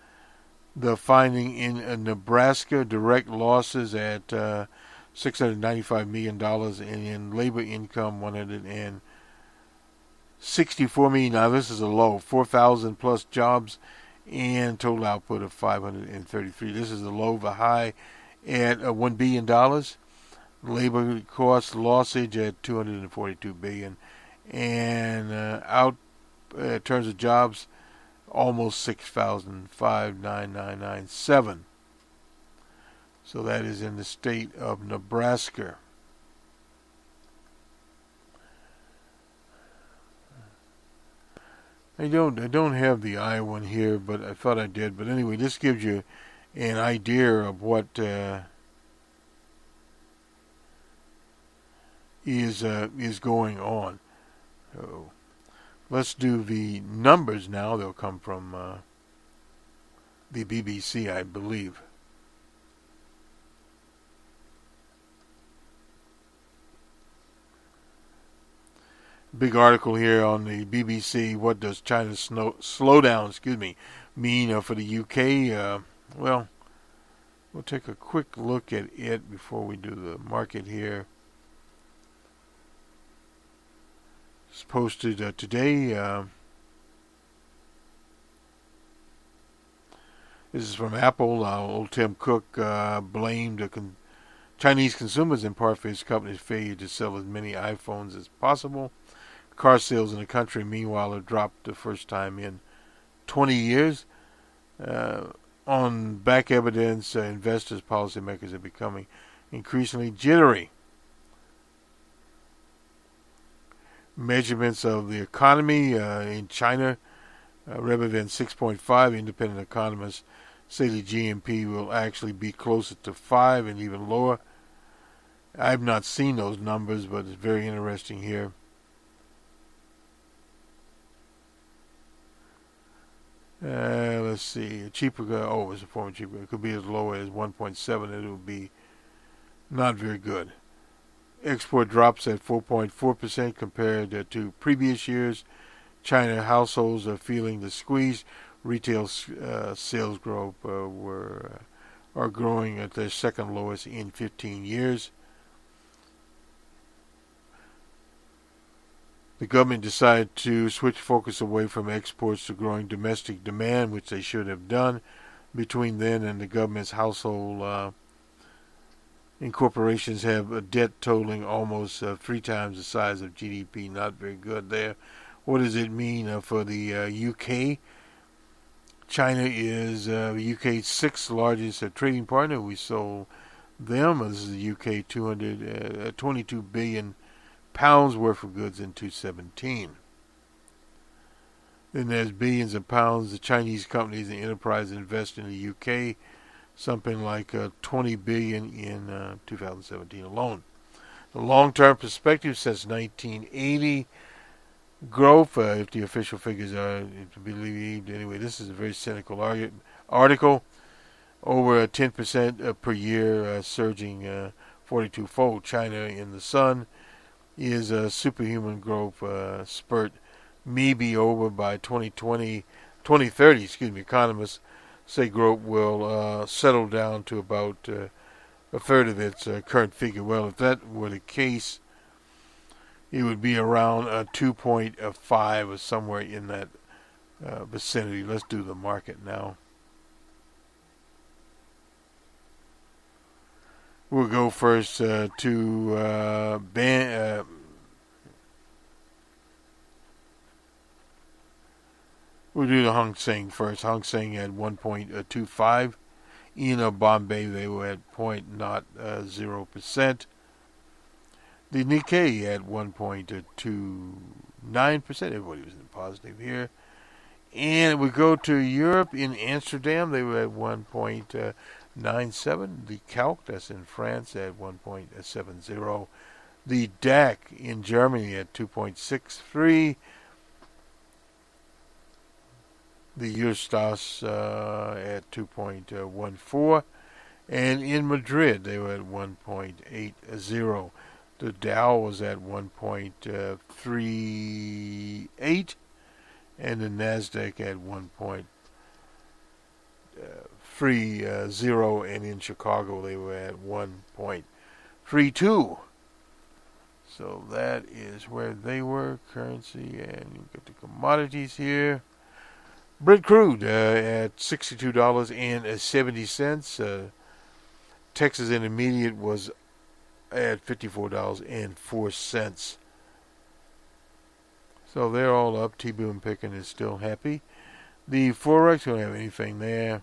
The finding in Nebraska, direct losses at $695 million, and in labor income, $164 million. Now this is a low, 4,000 plus jobs, and total output of 533. This is the low. The high at $1 billion. Labor cost lossage at $242 billion, and in terms of jobs, almost 6,000, 5,997. So that is in the state of Nebraska. I don't have the Iowa one here, but I thought I did. But anyway, this gives you an idea of what is going on. So let's do the numbers now. They'll come from the BBC, I believe. Big article here on the BBC. What does China's slowdown, mean for the UK? Well, we'll take a quick look at it before we do the market here. It's posted today. This is from Apple. Old Tim Cook blamed Chinese consumers in part for his company's failure to sell as many iPhones as possible. Car sales in the country, meanwhile, have dropped the first time in 20 years. On back evidence, investors, policymakers are becoming increasingly jittery. Measurements of the economy in China, rather than 6.5, independent economists say the GNP will actually be closer to 5 and even lower. I've not seen those numbers, but it's very interesting here. Let's see. It's a form of cheaper. It could be as low as 1.7. It would be not very good. Export drops at 4.4% compared to previous years. China households are feeling the squeeze. Retail sales growth are growing at their second lowest in 15 years. The government decided to switch focus away from exports to growing domestic demand, which they should have done. Between then and the government's household corporations have a debt totaling almost 3 times the size of GDP. Not very good there. What does it mean for the UK? China is the UK's 6th largest trading partner. We sold them. This is the UK 22 billion pounds worth of goods in 2017. Then there's billions of pounds the Chinese companies and enterprises invest in the UK, something like 20 billion in 2017 alone. The long-term perspective since 1980 growth, if the official figures are to be believed. Anyway, this is a very cynical article. Over 10% per year, surging 42-fold. China in the sun is a superhuman growth spurt may be over by 2030. Economists say growth will settle down to about a third of its current figure. Well, if that were the case, it would be around 2.5 or somewhere in that vicinity. Let's do the market now. We'll go first to we'll do the Hang Seng first. Hang Seng at 1.25. In Bombay, they were at 0.0%. The Nikkei at 1.29%. Everybody was in positive here. And we go to Europe. In Amsterdam, they were at 1.97. The Calc, that's in France, at 1.70. The DAC in Germany at 2.63. The Euros at 2.14. And in Madrid, they were at 1.80. The Dow was at 1.38. And the Nasdaq at 1.30. And in Chicago, they were at 1.32. So that is where they were. Currency, and you get the commodities here. Brent crude at $62.70. Texas Intermediate was at $54.04. So they're all up. T-Boone Picken is still happy. The Forex, don't have anything there.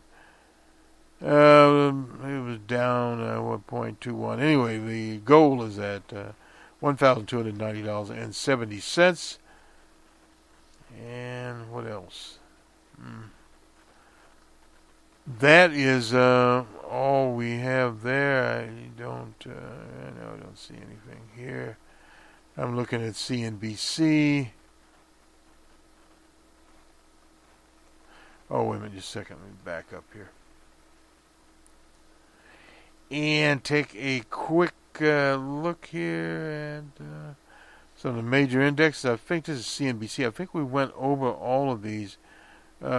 It was down 1.21. Anyway, the gold is at $1,290.70. And what else? That is all we have there. I don't see anything here. I'm looking at CNBC. Oh, wait a minute, just a second. Let me back up here. And take a quick look here at some of the major indexes. I think this is CNBC. I think we went over all of these. These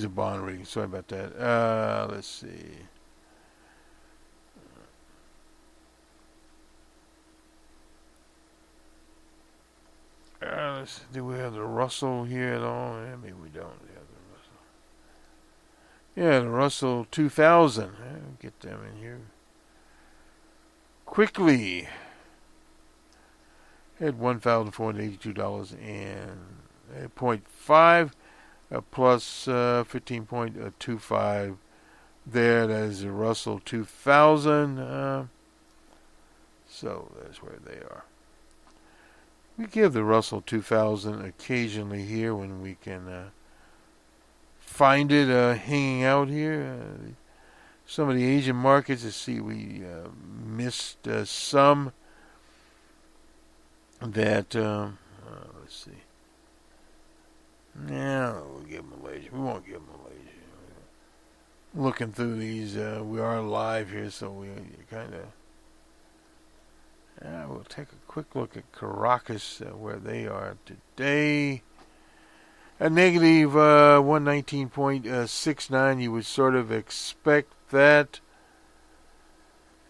are bond ratings. Sorry about that. Let's see. Do we have the Russell here at all? Maybe we don't have the Russell. Yeah, the Russell 2000. Get them in here quickly. At $1,482.05, plus 15.25 there. That is the Russell 2000. So that's where they are. We give the Russell 2000 occasionally here when we can find it hanging out here. Some of the Asian markets, let's see, we missed some that, let's see. No, we'll give Malaysia. We won't give Malaysia. Looking through these, we are live here, so we kind of... we'll take a quick look at Caracas, where they are today. A negative 119.69. You would sort of expect that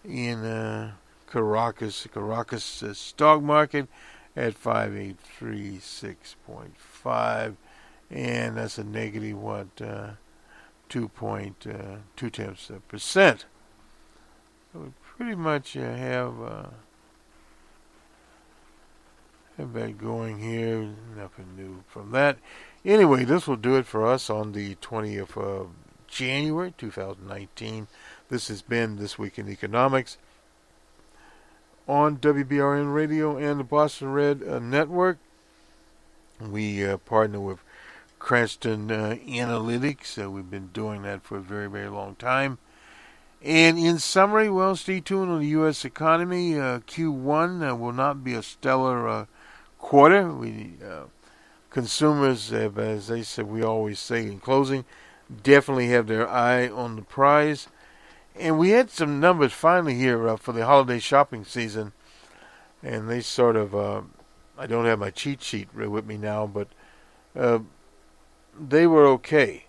in Caracas. Caracas stock market at 5836.5, and that's a negative 2.2%. So we pretty much have that going here. Nothing new from that. Anyway, this will do it for us on the 20th of January 2019. This has been This Week in Economics on WBRN Radio and the Bostonred Network. We partner with Cranston Analytics. We've been doing that for a very, very long time. And in summary, well, stay tuned on the U.S. economy. Q1 will not be a stellar quarter. Consumers have, as they said, we always say in closing, definitely have their eye on the prize. And we had some numbers finally here for the holiday shopping season, and they sort of I don't have my cheat sheet with me now, but they were okay.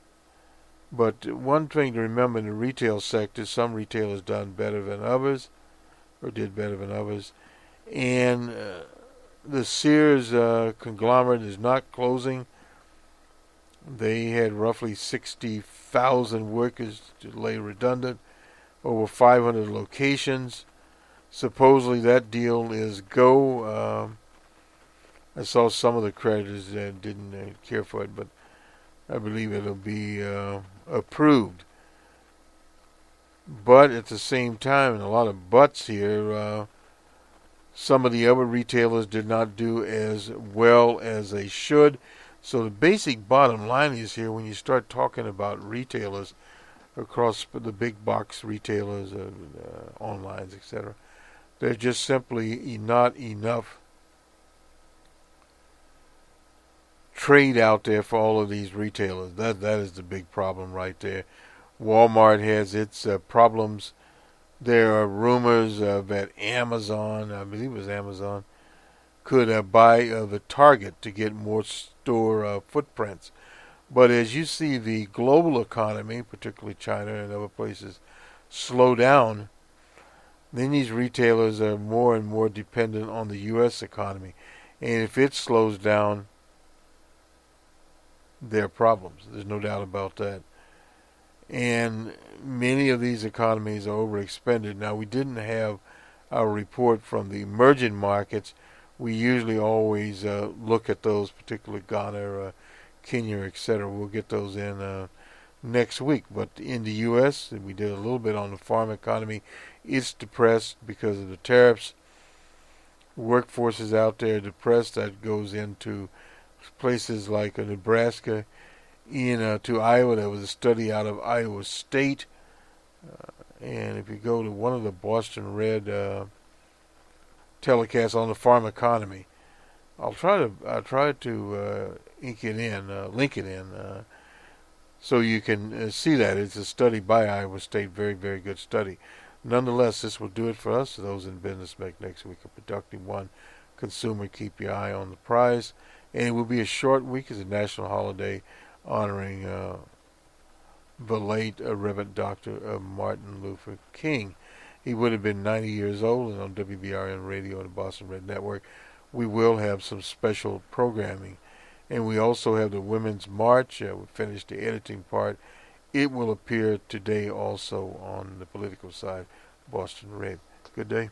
But one thing to remember in the retail sector, some retailers done better than others, or did better than others. And the Sears conglomerate is not closing. They had roughly 60,000 workers to lay redundant, over 500 locations. Supposedly that deal is go. I saw some of the creditors that didn't care for it, but I believe it'll be approved. But at the same time, and a lot of buts here, some of the other retailers did not do as well as they should. So the basic bottom line is here, when you start talking about retailers across the big box retailers, online, etc., there's just simply not enough trade out there for all of these retailers. That is the big problem right there. Walmart has its problems. There are rumors that Amazon, I believe it was Amazon, could buy the Target to get more store footprints. But as you see the global economy, particularly China and other places, slow down, then these retailers are more and more dependent on the U.S. economy. And if it slows down, there are problems. There's no doubt about that. And many of these economies are overexpended. Now, we didn't have our report from the emerging markets. We usually always look at those, particularly Ghana, Kenya, etc. We'll get those in next week. But in the U.S., we did a little bit on the farm economy. It's depressed because of the tariffs. Workforce is out there depressed. That goes into places like Nebraska. To Iowa, there was a study out of Iowa State. And if you go to one of the Bostonred telecasts on the farm economy, I'll try to link it in, so you can see that. It's a study by Iowa State, very, very good study. Nonetheless, this will do it for us. Those in business, make next week a productive one. Consumer, keep your eye on the prize. And it will be a short week as a national holiday honoring the late Reverend Dr. Martin Luther King. He would have been 90 years old, and on WBRN Radio and the Bostonred Network, we will have some special programming. And we also have the Women's March. We finished the editing part. It will appear today also on the political side, Bostonred. Good day.